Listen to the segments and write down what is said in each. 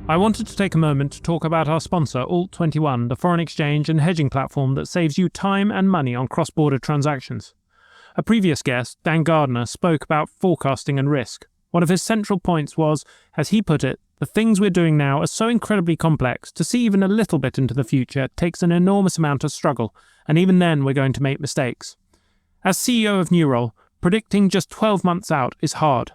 I wanted to take a moment to talk about our sponsor, Alt21, the foreign exchange and hedging platform that saves you time and money on cross-border transactions. A previous guest, Dan Gardner, spoke about forecasting and risk. One of his central points was, as he put it, the things we're doing now are so incredibly complex, to see even a little bit into the future takes an enormous amount of struggle, and even then we're going to make mistakes. As CEO of Newroll, predicting just 12 months out is hard.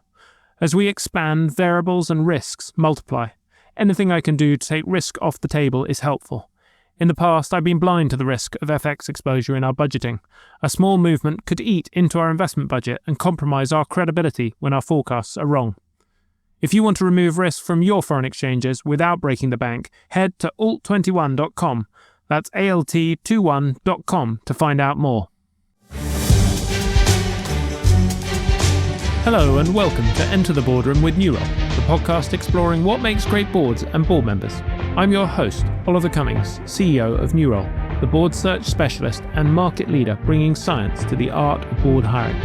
As we expand, variables and risks multiply. Anything I can do to take risk off the table is helpful. In the past, I've been blind to the risk of FX exposure in our budgeting. A small movement could eat into our investment budget and compromise our credibility when our forecasts are wrong. If you want to remove risk from your foreign exchanges without breaking the bank, head to alt21.com. That's alt21.com to find out more. Hello and welcome to Enter the Boardroom with Newroll, the podcast exploring what makes great boards and board members. I'm your host, Oliver Cummings, CEO of Newroll, the board search specialist and market leader bringing science to the art of board hiring.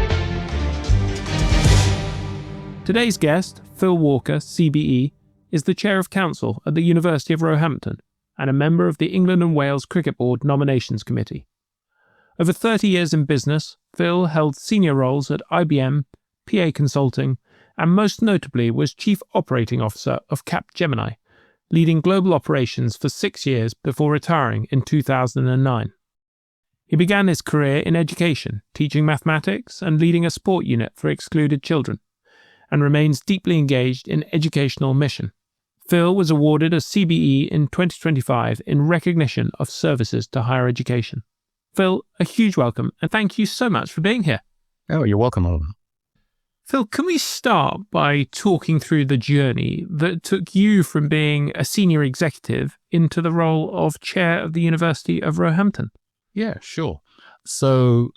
Today's guest, Phil Walker CBE, is the Chair of Council at the University of Roehampton and a member of the England and Wales Cricket Board Nominations Committee. Over 30 years in business, Phil held senior roles at IBM, PA Consulting, and most notably was Chief Operating Officer of Capgemini, leading global operations for 6 years before retiring in 2009. He began his career in education, teaching mathematics and leading a sport unit for excluded children, and remains deeply engaged in educational mission. Phil was awarded a CBE in 2025 in recognition of services to higher education. Phil, a huge welcome, and thank you so much for being here. Oh, you're welcome, Oliver. Phil, can we start by talking through the journey that took you from being a senior executive into the role of chair of the University of Roehampton? Yeah, sure. So,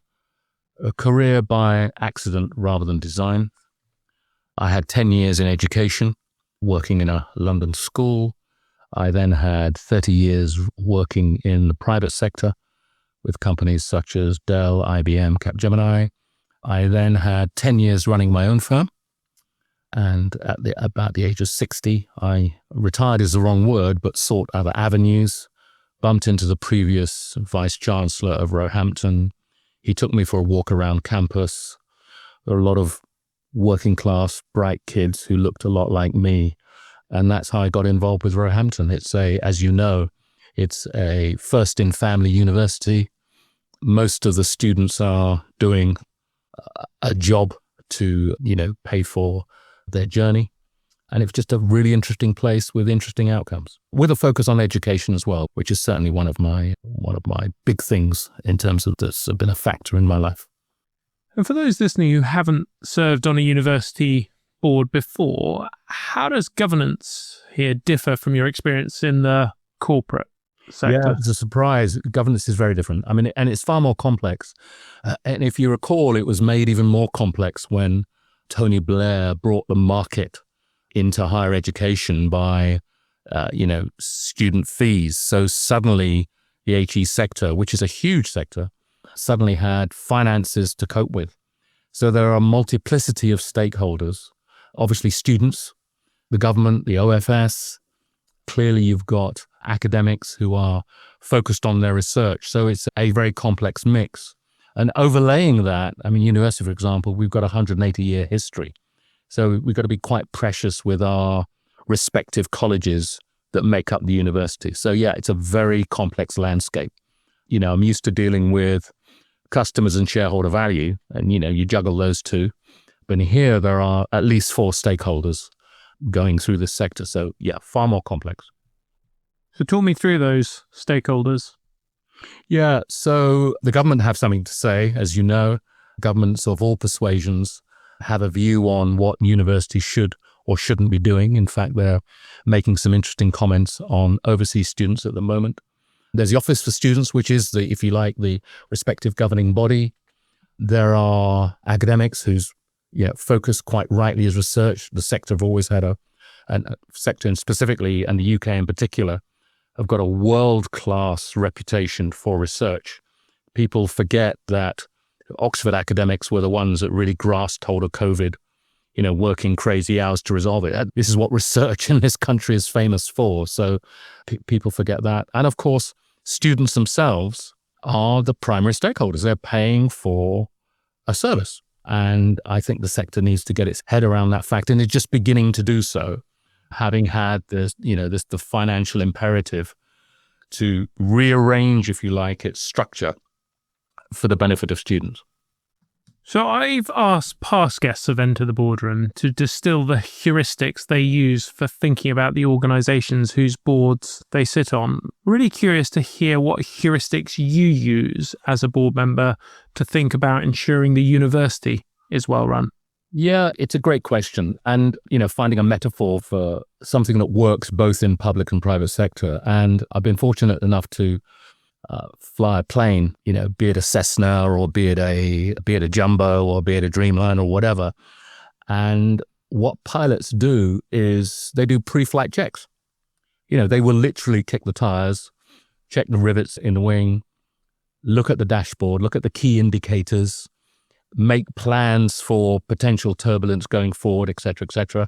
a career by accident rather than design. I had 10 years in education, working in a London school. I then had 30 years working in the private sector with companies such as Dell, IBM, Capgemini. I then had 10 years running my own firm, and at about the age of 60, I retired is the wrong word, but sought other avenues, bumped into the previous vice-chancellor of Roehampton. He took me for a walk around campus. There were a lot of working-class, bright kids who looked a lot like me, and that's how I got involved with Roehampton. As you know, it's a first-in-family university. Most of the students are doing a job to, pay for their journey. And it's just a really interesting place with interesting outcomes, with a focus on education as well, which is certainly one of my big things in terms of that's been a factor in my life. And for those listening who haven't served on a university board before, how does governance here differ from your experience in the corporate sector? Yeah, it's a surprise. Governance is very different. And it's far more complex. And if you recall, it was made even more complex when Tony Blair brought the market into higher education by, student fees. So suddenly the HE sector, which is a huge sector, suddenly had finances to cope with. So there are a multiplicity of stakeholders, obviously students, the government, the OFS. Clearly you've got academics who are focused on their research. So it's a very complex mix. And overlaying that, university, for example, we've got a 180-year history. So we've got to be quite precious with our respective colleges that make up the university. So yeah, it's a very complex landscape. I'm used to dealing with customers and shareholder value, and you juggle those two. But here there are at least 4 stakeholders going through this sector. So yeah, far more complex. So talk me through those stakeholders. Yeah, so the government have something to say. As you know, governments of all persuasions have a view on what universities should or shouldn't be doing. In fact, they're making some interesting comments on overseas students at the moment. There's the Office for Students, which is the respective governing body. There are academics whose focus quite rightly is research. The sector have always had a sector, and specifically, and the UK in particular, have got a world-class reputation for research. People forget that Oxford academics were the ones that really grasped hold of COVID working crazy hours to resolve it. This is what research in this country is famous for. So people forget that. And of course, students themselves are the primary stakeholders. They're paying for a service. And I think the sector needs to get its head around that fact. And it's just beginning to do so, having had this, the financial imperative to rearrange, if you like, its structure for the benefit of students. So I've asked past guests of Enter the Boardroom to distill the heuristics they use for thinking about the organisations whose boards they sit on. Really curious to hear what heuristics you use as a board member to think about ensuring the university is well run. Yeah, it's a great question. And, finding a metaphor for something that works both in public and private sector. And I've been fortunate enough to fly a plane, be it a Cessna or be it a Jumbo or be it a Dreamliner or whatever. And what pilots do is they do pre-flight checks. They will literally kick the tires, check the rivets in the wing, look at the dashboard, look at the key indicators, make plans for potential turbulence going forward, et cetera,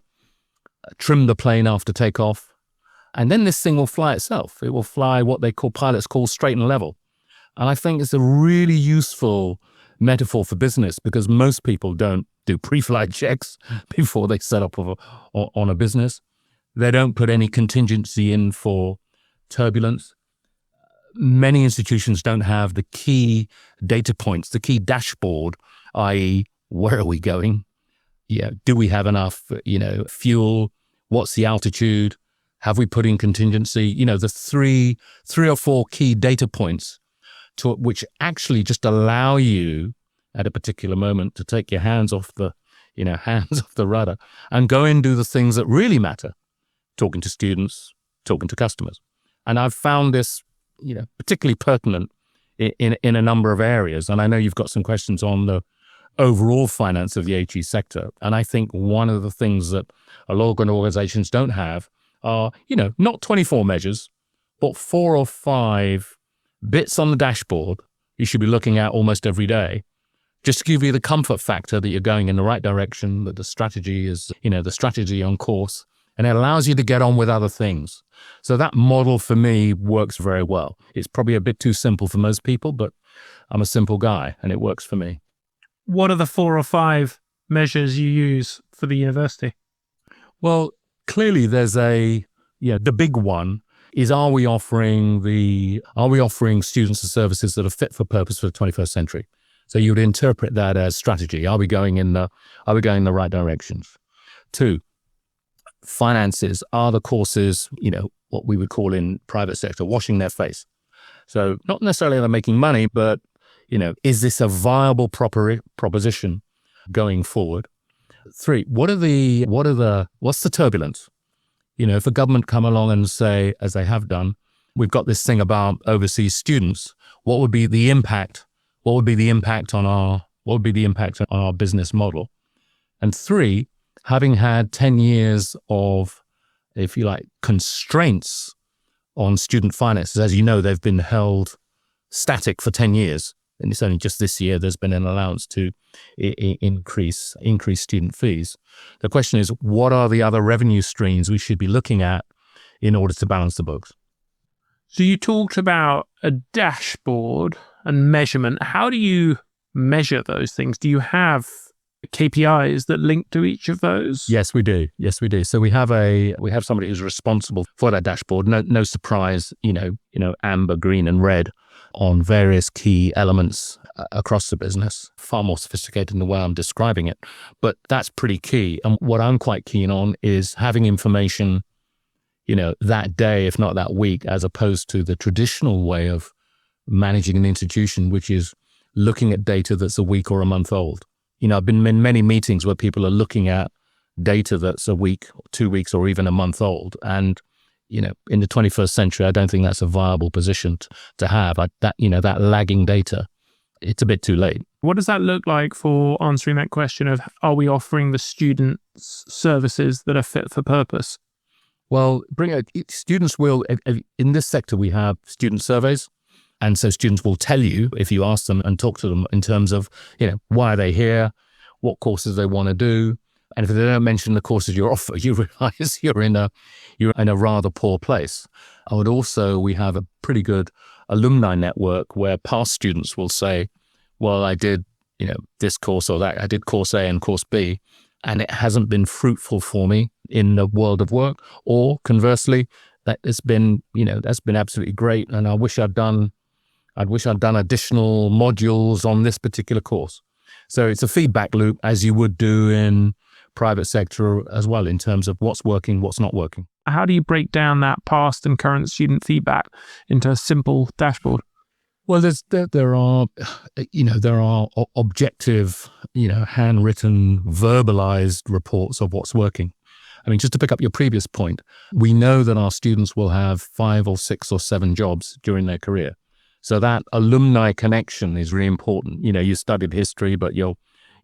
trim the plane after takeoff. And then this thing will fly itself. It will fly what pilots call straight and level. And I think it's a really useful metaphor for business because most people don't do pre-flight checks before they set up on a business. They don't put any contingency in for turbulence. Many institutions don't have the key data points, the key dashboard, i.e., where are we going? Do we have enough, fuel? What's the altitude? Have we put in contingency? The three or four key data points which actually just allow you at a particular moment to take your hands off the rudder and go and do the things that really matter, talking to students, talking to customers. And I've found this, particularly pertinent in a number of areas. And I know you've got some questions on the overall finance of the HE sector. And I think one of the things that a lot of organizations don't have are, not 24 measures, but 4 or 5 bits on the dashboard you should be looking at almost every day, just to give you the comfort factor that you're going in the right direction, that the strategy is, the strategy on course, and it allows you to get on with other things. So that model for me works very well. It's probably a bit too simple for most people, but I'm a simple guy and it works for me. What are the 4 or 5 measures you use for the university? Well, clearly there's the big one is, are we offering students and services that are fit for purpose for the 21st century? So you would interpret that as strategy. Are we going in the right directions? 2, finances. Are the courses, what we would call in private sector, washing their face? So not necessarily they're making money, but, is this a viable proposition going forward? 3, what's the turbulence? If a government come along and say, as they have done, we've got this thing about overseas students, what would be the impact? What would be the impact on our business model? And 3, having had 10 years of, if you like, constraints on student finances, as you know, they've been held static for 10 years. And it's only just this year there's been an allowance to increase student fees. The question is, what are the other revenue streams we should be looking at in order to balance the books? So you talked about a dashboard and measurement. How do you measure those things? Do you have KPIs that link to each of those? Yes, we do. So we have somebody who's responsible for that dashboard. No surprise, amber, green, and red on various key elements across the business. Far more sophisticated in the way I'm describing it, but that's pretty key. And what I'm quite keen on is having information, that day, if not that week, as opposed to the traditional way of managing an institution, which is looking at data that's a week or a month old. I've been in many meetings where people are looking at data that's a week, 2 weeks, or even a month old. And, in the 21st century, I don't think that's a viable position to have. That lagging data, it's a bit too late. What does that look like for answering that question of, are we offering the students services that are fit for purpose? Well, students will, in this sector, we have student surveys. And so students will tell you, if you ask them and talk to them in terms of, why are they here, what courses they want to do, And if they don't mention the courses you offer, you realize you're in a rather poor place. We have a pretty good alumni network where past students will say, well, I did, this course or that. I did course A and course B, and it hasn't been fruitful for me in the world of work. Or conversely, that's been absolutely great, and I wish I'd done additional modules on this particular course. So it's a feedback loop, as you would do in private sector as well, in terms of what's working, what's not working. How do you break down that past and current student feedback into a simple dashboard? Well, there are objective, handwritten, verbalized reports of what's working. I mean, just to pick up your previous point, we know that our students will have 5 or 6 or 7 jobs during their career. So that alumni connection is really important. You studied history, but you're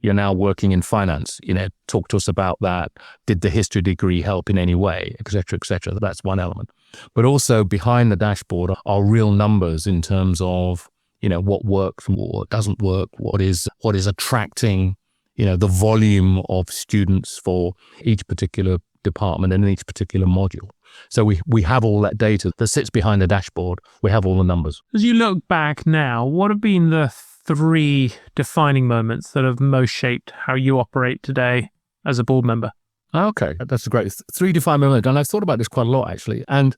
now working in finance. Talk to us about that. Did the history degree help in any way, et cetera, et cetera? That's one element. But also behind the dashboard are real numbers in terms of, what works and what doesn't work, what is attracting, the volume of students for each particular department and in each particular module. So we have all that data that sits behind the dashboard. We have all the numbers. As you look back now, what have been the 3 defining moments that have most shaped how you operate today as a board member? Okay, that's great. 3 defining moments, and I've thought about this quite a lot, actually. And,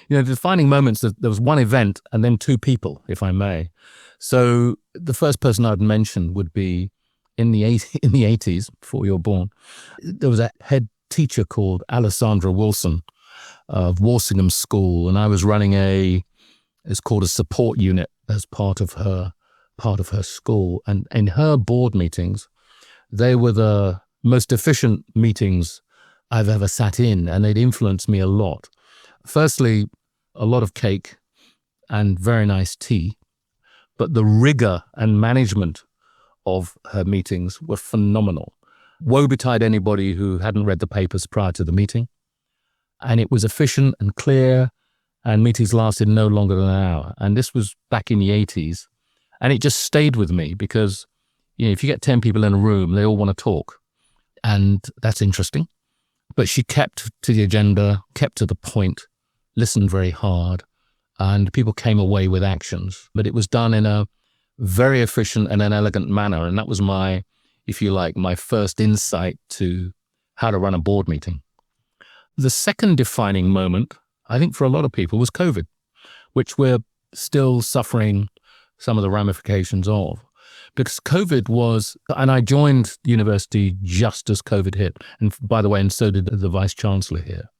the defining moments, there was one event and then 2 people, if I may. So the first person I'd mention would be in the 80s, before you were born. There was a head teacher called Alessandra Wilson of Walsingham School, and I was running it's called a support unit as part of her school. And in her board meetings, they were the most efficient meetings I've ever sat in, and they'd influenced me a lot. Firstly, a lot of cake and very nice tea, but the rigor and management of her meetings were phenomenal. Woe betide anybody who hadn't read the papers prior to the meeting. And it was efficient and clear, and meetings lasted no longer than an hour. And this was back in the 80s. And it just stayed with me because, if you get 10 people in a room, they all want to talk. And that's interesting. But she kept to the agenda, kept to the point, listened very hard, and people came away with actions. But it was done in a very efficient and an elegant manner. And that was my first insight to how to run a board meeting. The second defining moment, I think for a lot of people, was COVID, which we're still suffering some of the ramifications of. Because COVID was, and I joined university just as COVID hit. And by the way, and so did the Vice Chancellor here.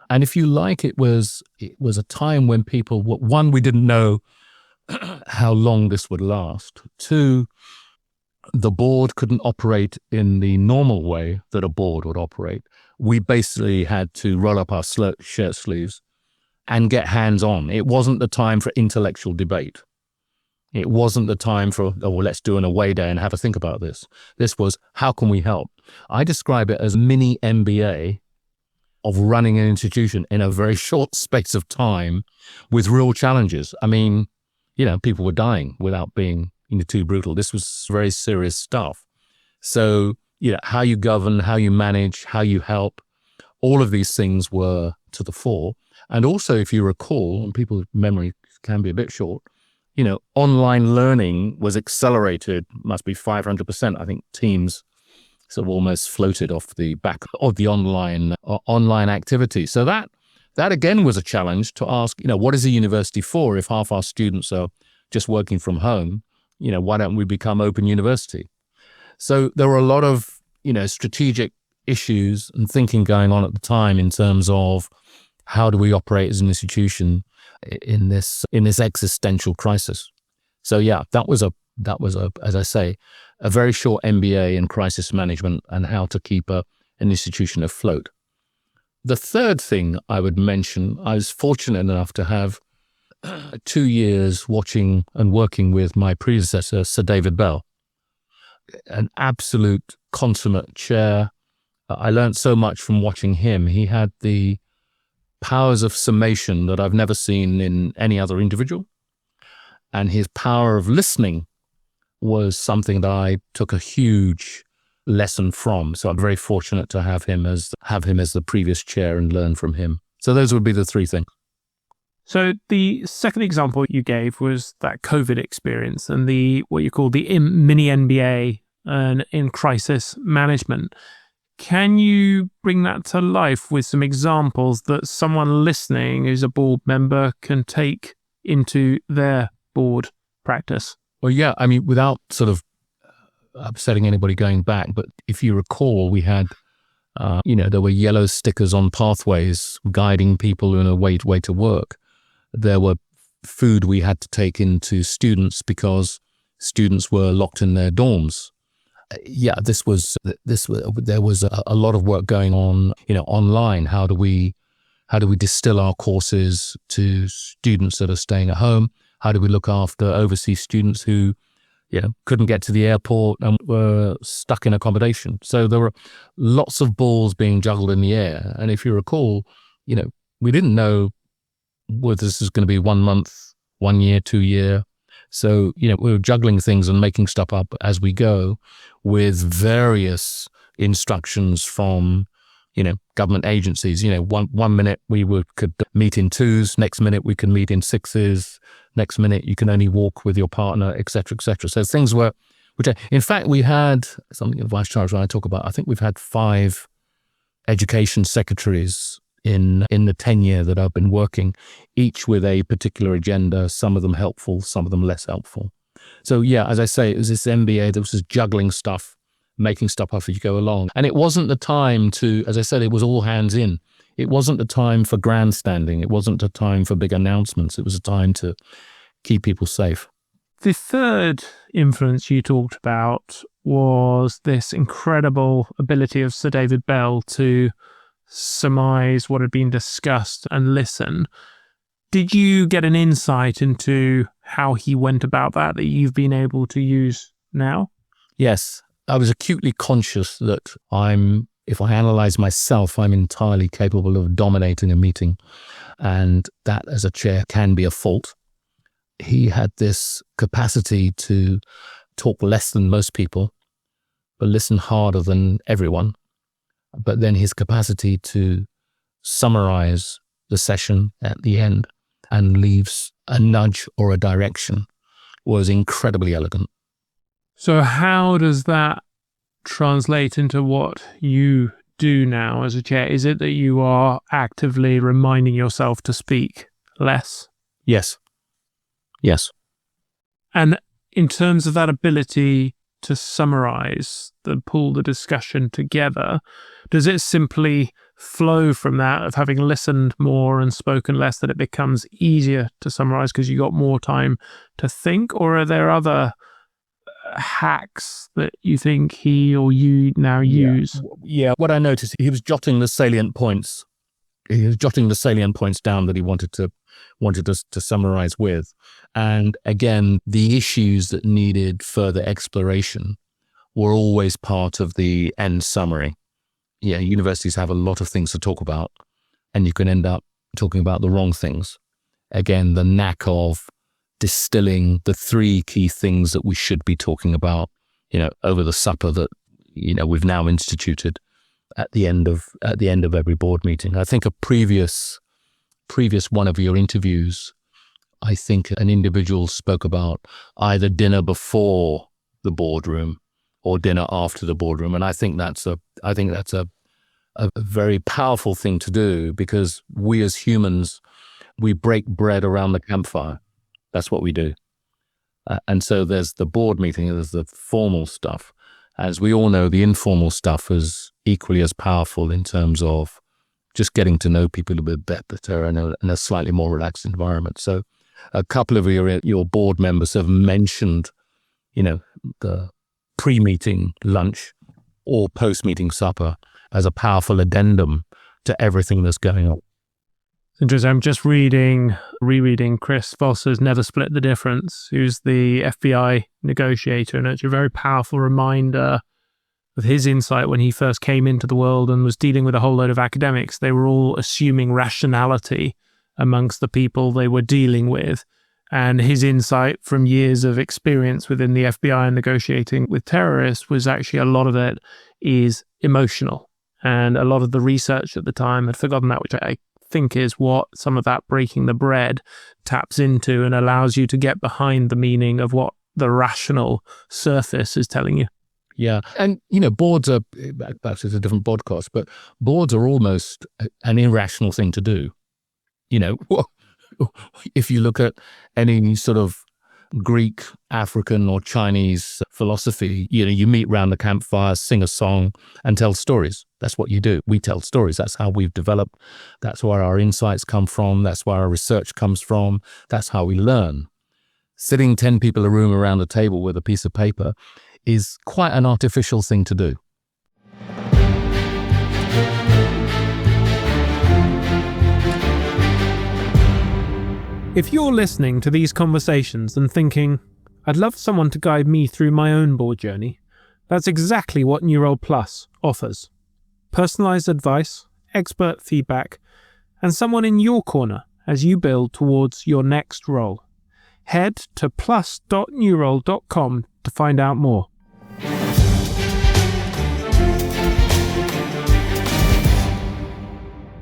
And if you like, it was a time when people, one, we didn't know how long this would last. 2, the board couldn't operate in the normal way that a board would operate. We basically had to roll up our shirt sleeves and get hands-on. It wasn't the time for intellectual debate. It wasn't the time for, let's do an away day and have a think about this. This was, how can we help? I describe it as mini MBA of running an institution in a very short space of time with real challenges. I mean, people were dying without being too brutal. This was very serious stuff. So, how you govern, how you manage, how you help, all of these things were to the fore. And also, if you recall, and people's memory can be a bit short, online learning was accelerated, must be 500%. I think Teams sort of almost floated off the back of the online activity. So that again was a challenge to ask, what is a university for if half our students are just working from home? Why don't we become open university? So there were a lot of, strategic issues and thinking going on at the time in terms of how do we operate as an institution in this existential crisis. So yeah, that was as I say, a very short MBA in crisis management and how to keep an institution afloat. The third thing I would mention, I was fortunate enough to have 2 years watching and working with my predecessor, Sir David Bell, an absolute consummate chair. I learned so much from watching him. He had the powers of summation that I've never seen in any other individual. And his power of listening was something that I took a huge lesson from. So I'm very fortunate to have him as the previous chair and learn from him. So those would be the three things. So the second example you gave was that COVID experience and what you call the mini MBA and in crisis management. Can you bring that to life with some examples that someone listening who's a board member can take into their board practice? Well, yeah, I mean, without sort of upsetting anybody going back, but if you recall, we had, there were yellow stickers on pathways guiding people in a way to work. There were food we had to take into students because students were locked in their dorms. Yeah, there was a lot of work going on, online. How do we distill our courses to students that are staying at home? How do we look after overseas students who, couldn't get to the airport and were stuck in accommodation? So there were lots of balls being juggled in the air. And if you recall, we didn't know whether this is going to be 1 month, 1 year, 2 year. So, we were juggling things and making stuff up as we go with various instructions from, government agencies. One minute we could meet in 2s, next minute we can meet in 6s, next minute you can only walk with your partner, et cetera, et cetera. So things were, in fact, we had something the Vice Chancellor and I talk about. I think we've had 5 education secretaries in the tenure that I've been working, each with a particular agenda, some of them helpful, some of them less helpful. So yeah, as I say, it was this MBA that was just juggling stuff, making stuff up as you go along. And it wasn't the time to, as I said, it was all hands in. It wasn't the time for grandstanding. It wasn't a time for big announcements. It was a time to keep people safe. The third influence you talked about was this incredible ability of Sir David Bell to surmise what had been discussed and listen. Did you get an insight into how he went about that you've been able to use now? Yes. I was acutely conscious that if I analyze myself, I'm entirely capable of dominating a meeting. And that as a chair can be a fault. He had this capacity to talk less than most people, but listen harder than everyone. But then his capacity to summarize the session at the end and leaves a nudge or a direction was incredibly elegant. So how does that translate into what you do now as a chair? Is it that you are actively reminding yourself to speak less? Yes. And in terms of that ability to summarize, pull the discussion together, does it simply flow from that of having listened more and spoken less that it becomes easier to summarize because you got more time to think? Or are there other hacks that you think he or you now use? Yeah, what I noticed, he was jotting the salient points. He was jotting the salient points down that he wanted us to summarize with. And again, the issues that needed further exploration were always part of the end summary. Yeah, universities have a lot of things to talk about, and you can end up talking about the wrong things. Again, the knack of distilling the 3 key things that we should be talking about, over the supper that, we've now instituted at the end of every board meeting. I think a previous one of your interviews, I think an individual spoke about either dinner before the boardroom or dinner after the boardroom. And I think that's a very powerful thing to do, because we as humans, we break bread around the campfire. That's what we do. And so there's the board meeting, there's the formal stuff. As we all know, the informal stuff is equally as powerful in terms of just getting to know people a bit better in a slightly more relaxed environment. So a couple of your board members have mentioned, the pre-meeting lunch or post-meeting supper as a powerful addendum to everything that's going on. Interesting. I'm just rereading Chris Foster's Never Split the Difference, who's the FBI negotiator, and it's a very powerful reminder of his insight when he first came into the world and was dealing with a whole load of academics. They were all assuming rationality amongst the people they were dealing with. And his insight from years of experience within the FBI and negotiating with terrorists was actually a lot of it is emotional. And a lot of the research at the time had forgotten that, which I think is what some of that breaking the bread taps into and allows you to get behind the meaning of what the rational surface is telling you. Yeah. And, boards are, perhaps it's a different podcast, but boards are almost an irrational thing to do. If you look at any sort of Greek, African or Chinese philosophy, you meet around the campfire, sing a song and tell stories. That's what you do. We tell stories. That's how we've developed. That's where our insights come from. That's where our research comes from. That's how we learn. Sitting 10 people in a room around a table with a piece of paper is quite an artificial thing to do. If you're listening to these conversations and thinking, I'd love someone to guide me through my own board journey, that's exactly what New Role Plus offers. Personalised advice, expert feedback, and someone in your corner as you build towards your next role. Head to plus.newrole.com to find out more.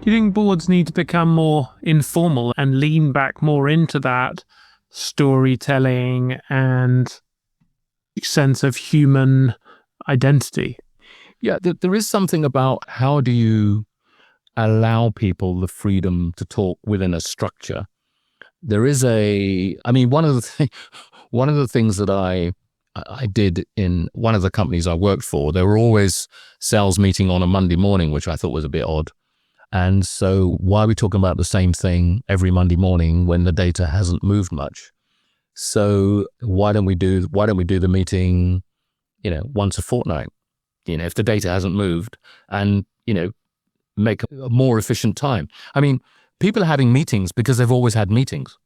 Do you think boards need to become more informal and lean back more into that storytelling and sense of human identity? Yeah, there is something about how do you allow people the freedom to talk within a structure. There is one of the things that I did in one of the companies I worked for, there were always sales meeting on a Monday morning, which I thought was a bit odd. And so why are we talking about the same thing every Monday morning when the data hasn't moved much? So why don't we do the meeting, once a fortnight, if the data hasn't moved, and, make a more efficient time. People are having meetings because they've always had meetings.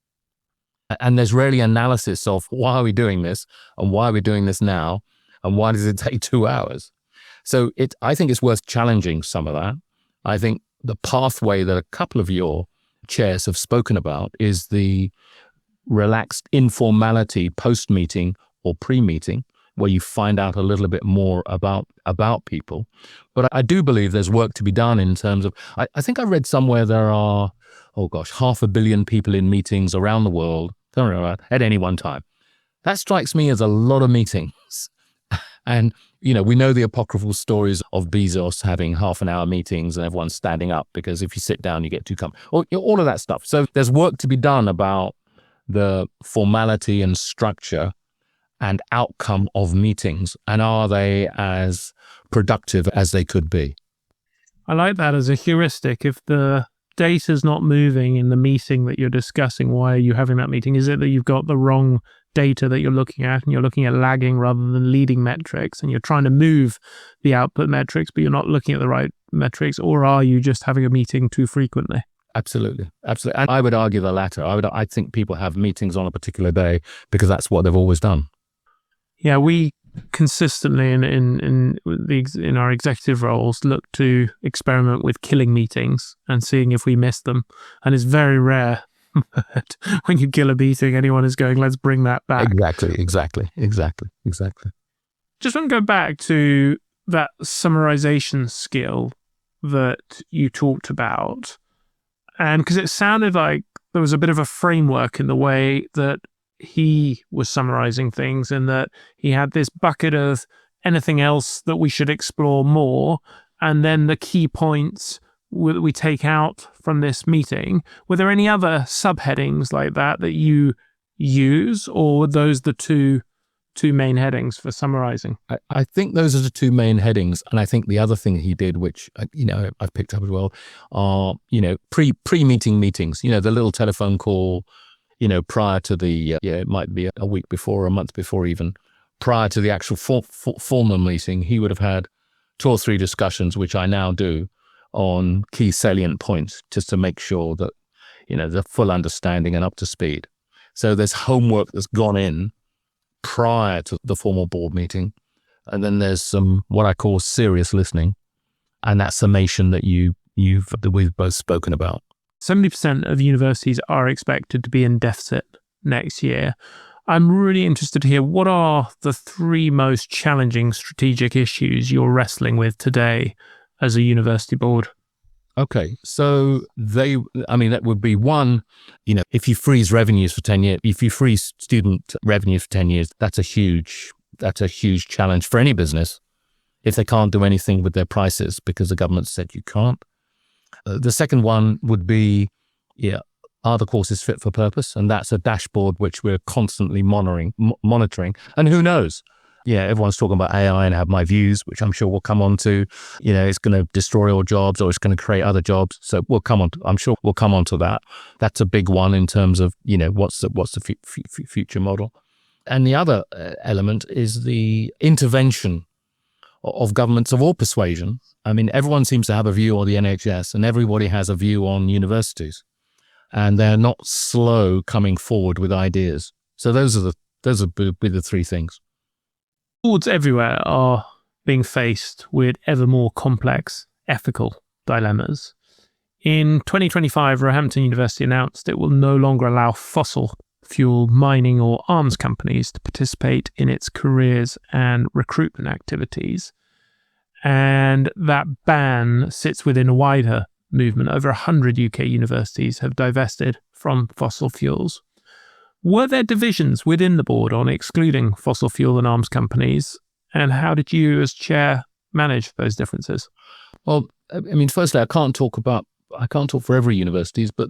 And there's rarely analysis of why are we doing this and why are we doing this now and why does it take 2 hours? So I think it's worth challenging some of that. I think the pathway that a couple of your chairs have spoken about is the relaxed informality post-meeting or pre-meeting, where you find out a little bit more about people. But I do believe there's work to be done in terms of, I think I read somewhere there are, 500 million people in meetings around the world at any one time. That strikes me as a lot of meetings. And, we know the apocryphal stories of Bezos having half-an-hour meetings and everyone's standing up because if you sit down, you get too comfortable. All of that stuff. So there's work to be done about the formality and structure and outcome of meetings. And are they as productive as they could be? I like that as a heuristic. If the data's not moving in the meeting that you're discussing, why are you having that meeting? Is it that you've got the wrong data that you're looking at and you're looking at lagging rather than leading metrics and you're trying to move the output metrics but you're not looking at the right metrics, or are you just having a meeting too frequently? Absolutely. And I would argue the latter. I think people have meetings on a particular day because that's what they've always done. Yeah, we consistently in our executive roles look to experiment with killing meetings and seeing if we miss them, and it's very rare that when you kill a meeting, anyone is going, let's bring that back. Exactly. Just want to go back to that summarization skill that you talked about, and because it sounded like there was a bit of a framework in the way that he was summarizing things, and that he had this bucket of anything else that we should explore more, and then the key points that we take out from this meeting. Were there any other subheadings like that you use, or were those the two main headings for summarizing? I think those are the two main headings. And I think the other thing he did, which, I've picked up as well, are, pre-meeting meetings, the little telephone call, prior to the, it might be a week before or a month before even, prior to the actual formal meeting, he would have had 2 or 3 discussions, which I now do, on key salient points, just to make sure that, the full understanding and up to speed. So there's homework that's gone in prior to the formal board meeting. And then there's some, what I call serious listening, and that summation that we've both spoken about. 70% of universities are expected to be in deficit next year. I'm really interested to hear, what are the 3 most challenging strategic issues you're wrestling with today as a university board? Okay, so that would be one, if you freeze revenues for 10 years, if you freeze student revenues for 10 years, that's a huge challenge for any business if they can't do anything with their prices because the government said you can't. The second one would be, are the courses fit for purpose? And that's a dashboard which we're constantly monitoring. And who knows? Everyone's talking about AI and have my views, which I'm sure we'll come on to. It's going to destroy all jobs or it's going to create other jobs. So I'm sure we'll come on to that. That's a big one in terms of, what's the future model. And the other element is the intervention of governments of all persuasion. I mean, everyone seems to have a view on the NHS and everybody has a view on universities. And they're not slow coming forward with ideas. So those would be the 3 things. Boards everywhere are being faced with ever more complex ethical dilemmas. In 2025, Roehampton University announced it will no longer allow fossil fuel mining or arms companies to participate in its careers and recruitment activities. And that ban sits within a wider movement. Over 100 UK universities have divested from fossil fuels. Were there divisions within the board on excluding fossil fuel and arms companies? And how did you as chair manage those differences? Well, I mean, firstly, I can't talk for every universities, but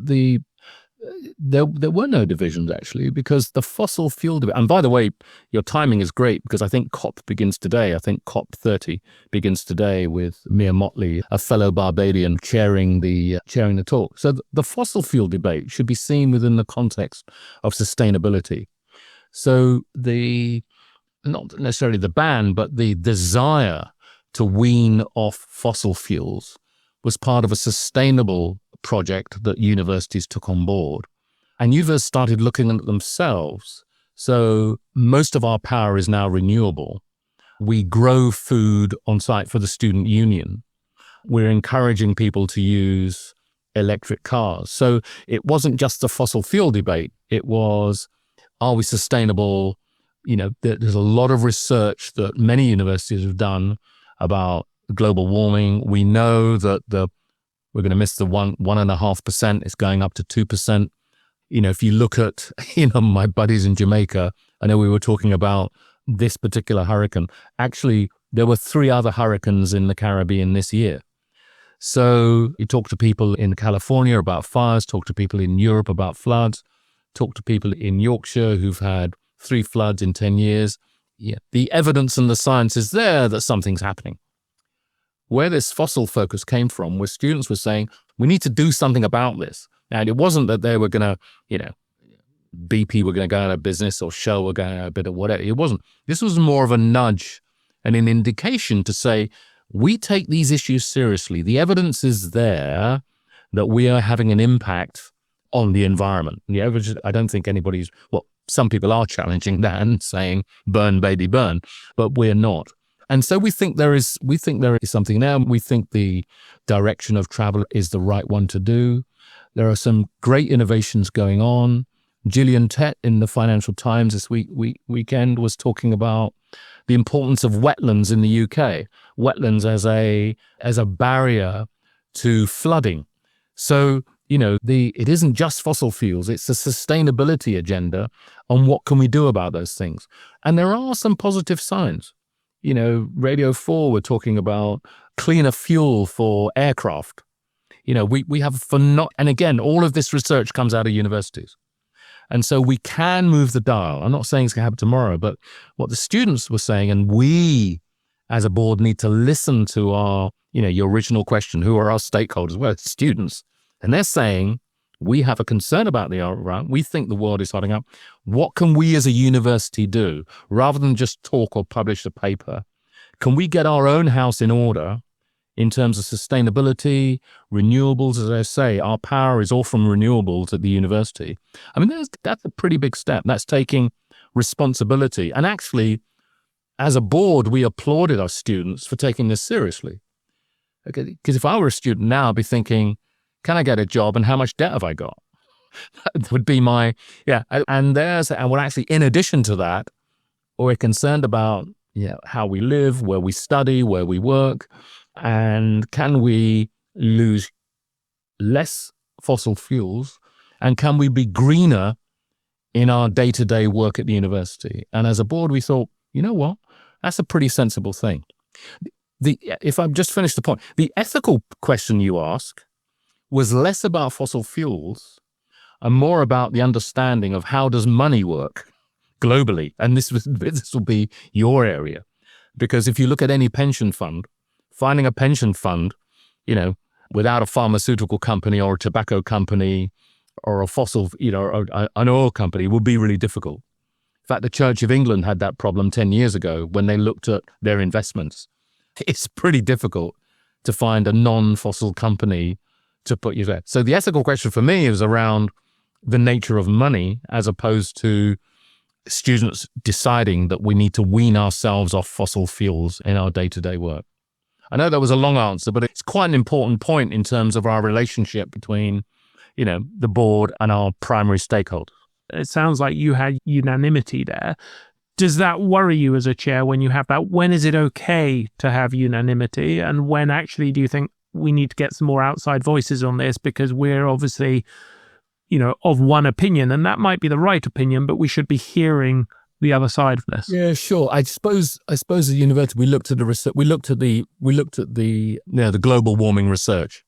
there were no divisions actually, because the fossil fuel debate, and by the way, your timing is great because I think COP begins today. I think COP 30 begins today with Mia Motley, a fellow Barbadian, chairing the talk. So the fossil fuel debate should be seen within the context of sustainability. So not necessarily the ban, but the desire to wean off fossil fuels was part of a sustainable project that universities took on board. And universities started looking at themselves. So most of our power is now renewable. We grow food on site for the student union. We're encouraging people to use electric cars. So it wasn't just the fossil fuel debate. It was, are we sustainable? There's a lot of research that many universities have done about global warming. We know that we're going to miss the 1.5%. It's going up to 2%. If you look at, my buddies in Jamaica, I know we were talking about this particular hurricane. Actually, there were 3 other hurricanes in the Caribbean this year. So you talk to people in California about fires, talk to people in Europe about floods, talk to people in Yorkshire who've had 3 floods in 10 years. The evidence and the science is there that something's happening. Where this fossil focus came from was students were saying, we need to do something about this. And it wasn't that they were going to, BP were going to go out of business or Shell were going out of bit or whatever. It wasn't. This was more of a nudge and an indication to say, we take these issues seriously. The evidence is there that we are having an impact on the environment. And the evidence, I don't think some people are challenging that and saying, burn, baby, burn, but we're not. And so we think there is something there. We think the direction of travel is the right one to do. There are some great innovations going on. Gillian Tett in the Financial Times this weekend was talking about the importance of wetlands in the UK. Wetlands as a barrier to flooding. So, it isn't just fossil fuels, it's a sustainability agenda on what can we do about those things. And there are some positive signs. Radio 4 were talking about cleaner fuel for aircraft. We have and again, all of this research comes out of universities. And so we can move the dial. I'm not saying it's going to happen tomorrow, but what the students were saying, and we as a board need to listen to our, your original question, who are our stakeholders? Well, it's students. And they're saying, we have a concern about the environment. We think the world is hotting up. What can we as a university do? Rather than just talk or publish a paper, can we get our own house in order in terms of sustainability, renewables? As I say, our power is all from renewables at the university. I mean, that's a pretty big step. That's taking responsibility. And actually, as a board, we applauded our students for taking this seriously. Okay, because if I were a student now, I'd be thinking, can I get a job and how much debt have I got? That would be my, yeah. And we're actually, in addition to that, we're concerned about how we live, where we study, where we work, and can we lose less fossil fuels, and can we be greener in our day-to-day work at the university? And as a board, we thought, you know what, that's a pretty sensible thing. If I've just finished the point, the ethical question you ask was less about fossil fuels and more about the understanding of how does money work globally. And this will be your area. Because if you look at any pension fund, finding a pension fund, without a pharmaceutical company or a tobacco company or a fossil, or an oil company would be really difficult. In fact, the Church of England had that problem 10 years ago when they looked at their investments. It's pretty difficult to find a non-fossil company to put you there. So the ethical question for me is around the nature of money, as opposed to students deciding that we need to wean ourselves off fossil fuels in our day-to-day work. I know that was a long answer, but it's quite an important point in terms of our relationship between, the board and our primary stakeholders. It sounds like you had unanimity there. Does that worry you as a chair when you have that? When is it okay to have unanimity? And when actually do you think we need to get some more outside voices on this, because we're obviously, of one opinion, and that might be the right opinion, but we should be hearing the other side of this? Yeah, sure. I suppose at the university we looked at the research. We looked at the the global warming research.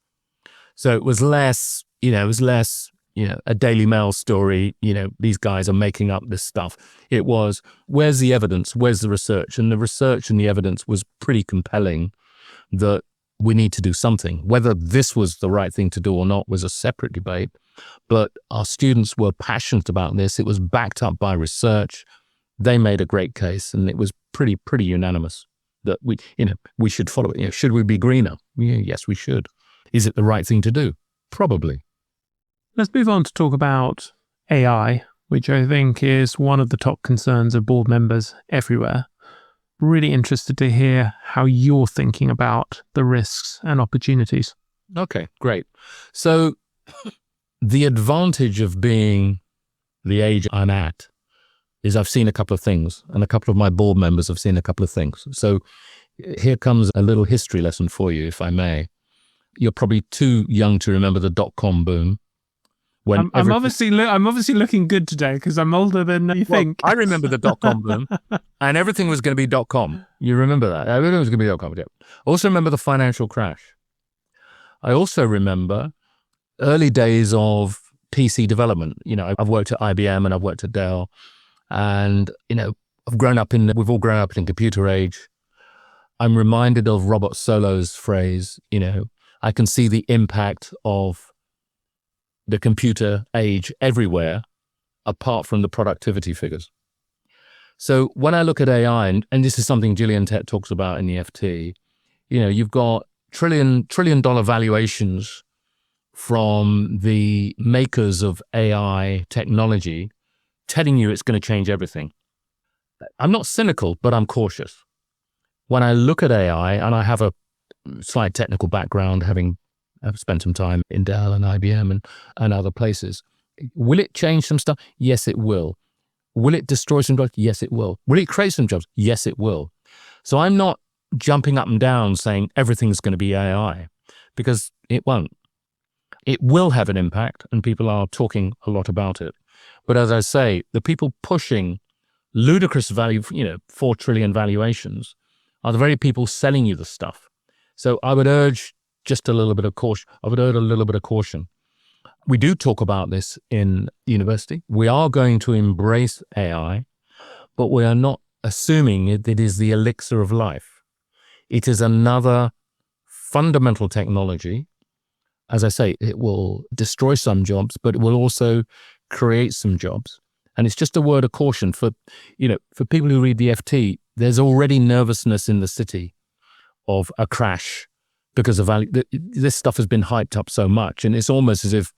So it was less, a Daily Mail story. These guys are making up this stuff. It was, where's the evidence? Where's the research? And the research and the evidence was pretty compelling that we need to do something. Whether this was the right thing to do or not was a separate debate. But our students were passionate about this. It was backed up by research. They made a great case, and it was pretty unanimous that we should follow it. Should we be greener? Yes, we should. Is it the right thing to do? Probably. Let's move on to talk about AI, which I think is one of the top concerns of board members everywhere. Really interested to hear how you're thinking about the risks and opportunities. Okay, great. So the advantage of being the age I'm at is I've seen a couple of things, and a couple of my board members have seen a couple of things. So here comes a little history lesson for you, if I may. You're probably too young to remember the dot-com boom. I'm obviously looking good today because I'm older than you think. I remember the dot-com boom, and everything was going to be .com. You remember that? Everything was going to be .com. Yeah. Also remember the financial crash. I also remember early days of PC development. I've worked at IBM and I've worked at Dell, and we've all grown up in computer age. I'm reminded of Robert Solo's phrase, I can see the impact of the computer age everywhere, apart from the productivity figures. So when I look at AI, and this is something Gillian Tett talks about in the FT, you've got trillion dollar valuations from the makers of AI technology telling you it's going to change everything. I'm not cynical, but I'm cautious. When I look at AI, and I have a slight technical background, having spent some time in Dell and IBM and other places, will it change some stuff? Yes, it will. Will it destroy some jobs? Yes, it will. Will it create some jobs? Yes, it will. So I'm not jumping up and down saying everything's going to be AI, because it won't. It will have an impact, and people are talking a lot about it. But as I say, the people pushing ludicrous value, 4 trillion valuations, are the very people selling you the stuff. So I would urge just a little bit of caution. We do talk about this in university. We are going to embrace AI, but we are not assuming it is the elixir of life. It is another fundamental technology. As I say, it will destroy some jobs, but it will also create some jobs. And it's just a word of caution for people who read the FT. There's already nervousness in the city of a crash because of value. This stuff has been hyped up so much, and it's almost as if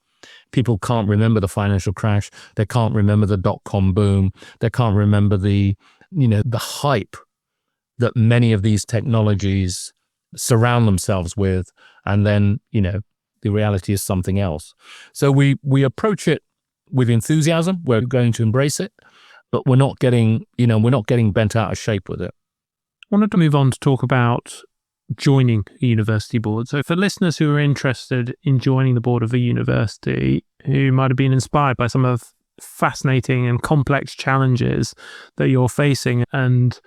people can't remember the financial crash. They can't remember the dot-com boom. They can't remember the hype that many of these technologies surround themselves with, and then the reality is something else. So we approach it with enthusiasm. We're going to embrace it, but we're not getting bent out of shape with it. I wanted to move on to talk about joining a university board. So for listeners who are interested in joining the board of a university, who might have been inspired by some of fascinating and complex challenges that you're facing and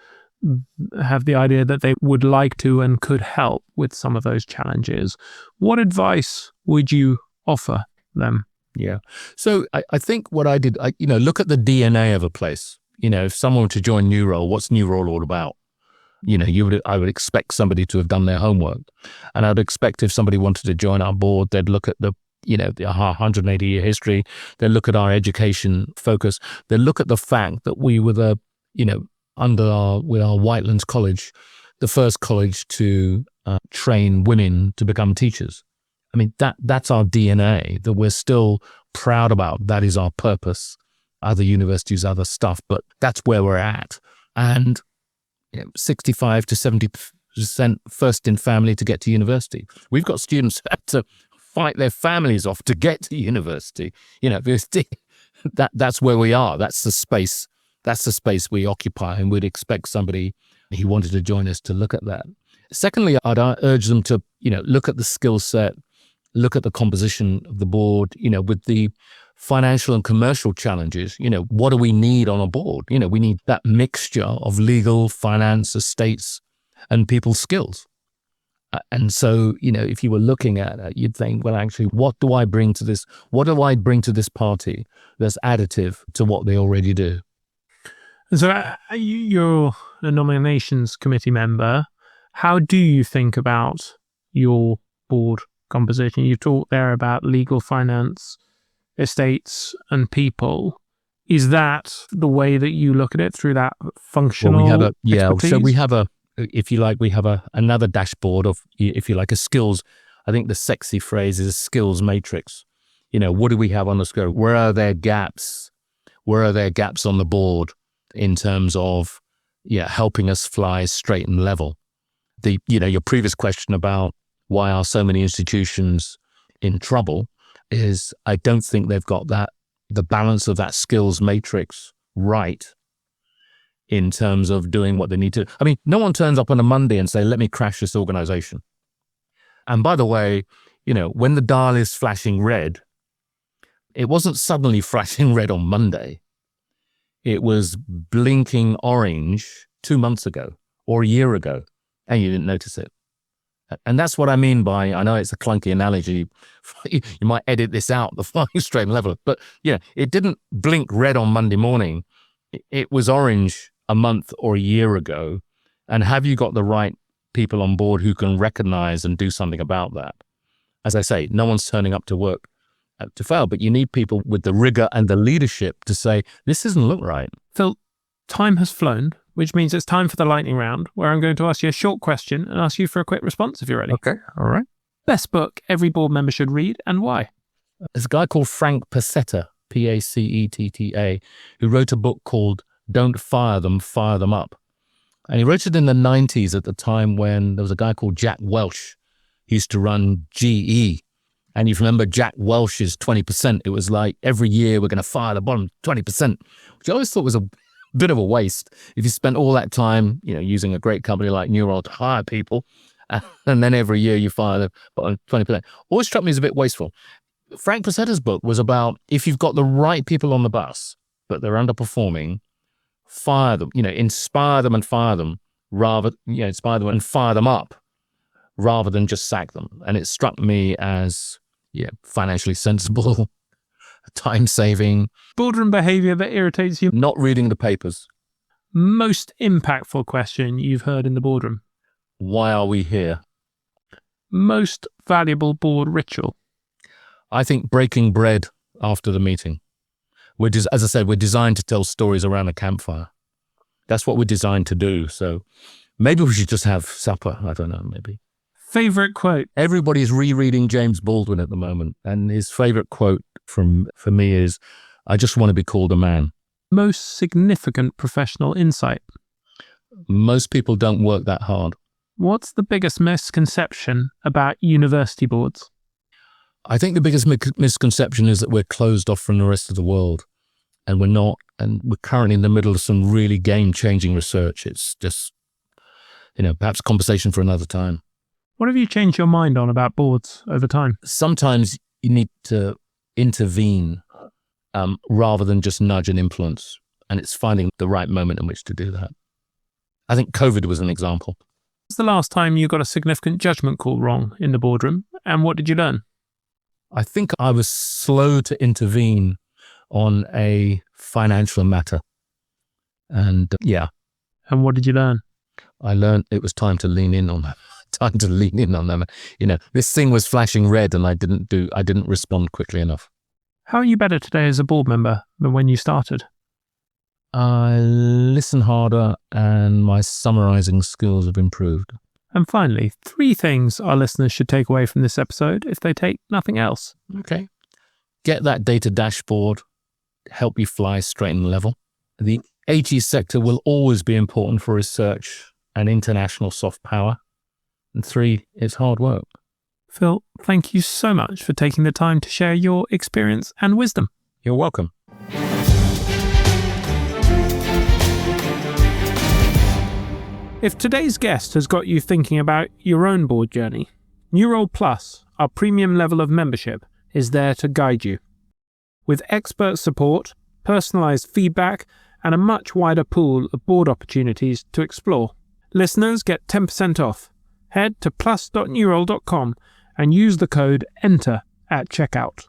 have the idea that they would like to and could help with some of those challenges, what advice would you offer them? Yeah. So I think what I did, look at the DNA of a place. If someone were to join New Role, what's New Role all about? I would expect somebody to have done their homework. And I'd expect if somebody wanted to join our board, they'd look at the 180-year history. They'd look at our education focus. They'd look at the fact that we were with our Whitelands College, the first college to train women to become teachers. I mean, that's our DNA that we're still proud about. That is our purpose. Other universities, other stuff, but that's where we're at. And 65 to 70% first in family to get to university. We've got students who have to fight their families off to get to university. That's where we are. That's the space. That's the space we occupy, and we'd expect somebody who wanted to join us to look at that. Secondly, I'd urge them to, look at the skill set, look at the composition of the board, with the financial and commercial challenges. What do we need on a board? We need that mixture of legal, finance, estates, and people's skills. And so, if you were looking at it, you'd think, well, actually, what do I bring to this? What do I bring to this party that's additive to what they already do? And so you're a nominations committee member. How do you think about your board composition? You talked there about legal, finance, estates, and people. Is that the way that you look at it, through that functional expertise? So we have another dashboard of, if you like, a skills. I think the sexy phrase is a skills matrix. What do we have on the scope? Where are there gaps? Where are there gaps on the board in terms of helping us fly straight and level? Your previous question about why are so many institutions in trouble is I don't think they've got the balance of that skills matrix right in terms of doing what they need to. I mean, no one turns up on a Monday and say, let me crash this organization. And by the way, when the dial is flashing red, it wasn't suddenly flashing red on Monday. It was blinking orange 2 months ago or a year ago, and you didn't notice it. And that's what I mean by, I know it's a clunky analogy, you might edit this out, the flying straight level, but it didn't blink red on Monday morning. It was orange a month or a year ago. And have you got the right people on board who can recognize and do something about that? As I say, no one's turning up to work to fail, but you need people with the rigor and the leadership to say, this doesn't look right. Phil, time has flown, which means it's time for the lightning round, where I'm going to ask you a short question and ask you for a quick response if you're ready. Okay, all right. Best book every board member should read, and why? There's a guy called Frank Pacetta, Pacetta, who wrote a book called Don't Fire Them, Fire Them Up. And he wrote it in the 90s at the time when there was a guy called Jack Welch. He used to run GE. And you remember Jack Welch's 20%. It was like every year we're going to fire the bottom 20%, which I always thought was a bit of a waste. If you spent all that time, using a great company like New Role to hire people, and then every year you fire the bottom 20%, always struck me as a bit wasteful. Frank Pacetta's book was about, if you've got the right people on the bus, but they're underperforming, fire them, inspire them and fire them, inspire them and fire them up, rather than just sack them. And it struck me as, financially sensible, time-saving. Boardroom behavior that irritates you? Not reading the papers. Most impactful question you've heard in the boardroom? Why are we here? Most valuable board ritual? I think breaking bread after the meeting. As I said, we're designed to tell stories around a campfire. That's what we're designed to do. So maybe we should just have supper. I don't know, maybe. Favorite quote? Everybody's rereading James Baldwin at the moment. And his favorite quote for me is, I just want to be called a man. Most significant professional insight? Most people don't work that hard. What's the biggest misconception about university boards? I think the biggest misconception is that we're closed off from the rest of the world, and we're not. And we're currently in the middle of some really game-changing research. It's just, perhaps a conversation for another time. What have you changed your mind on about boards over time? Sometimes you need to intervene rather than just nudge and influence. And it's finding the right moment in which to do that. I think COVID was an example. When's the last time you got a significant judgment call wrong in the boardroom, and what did you learn? I think I was slow to intervene on a financial matter. And And what did you learn? I learned it was time to lean in on that. This thing was flashing red and I didn't respond quickly enough. How are you better today as a board member than when you started? I listen harder and my summarizing skills have improved. And finally, 3 things our listeners should take away from this episode if they take nothing else. Okay. Get that data dashboard, help you fly straight and level. The AT sector will always be important for research and international soft power. And 3, it's hard work. Phil, thank you so much for taking the time to share your experience and wisdom. You're welcome. If today's guest has got you thinking about your own board journey, New Role Plus, our premium level of membership, is there to guide you. With expert support, personalised feedback, and a much wider pool of board opportunities to explore. Listeners get 10% off. Head to plus.newrole.com and use the code ENTER at checkout.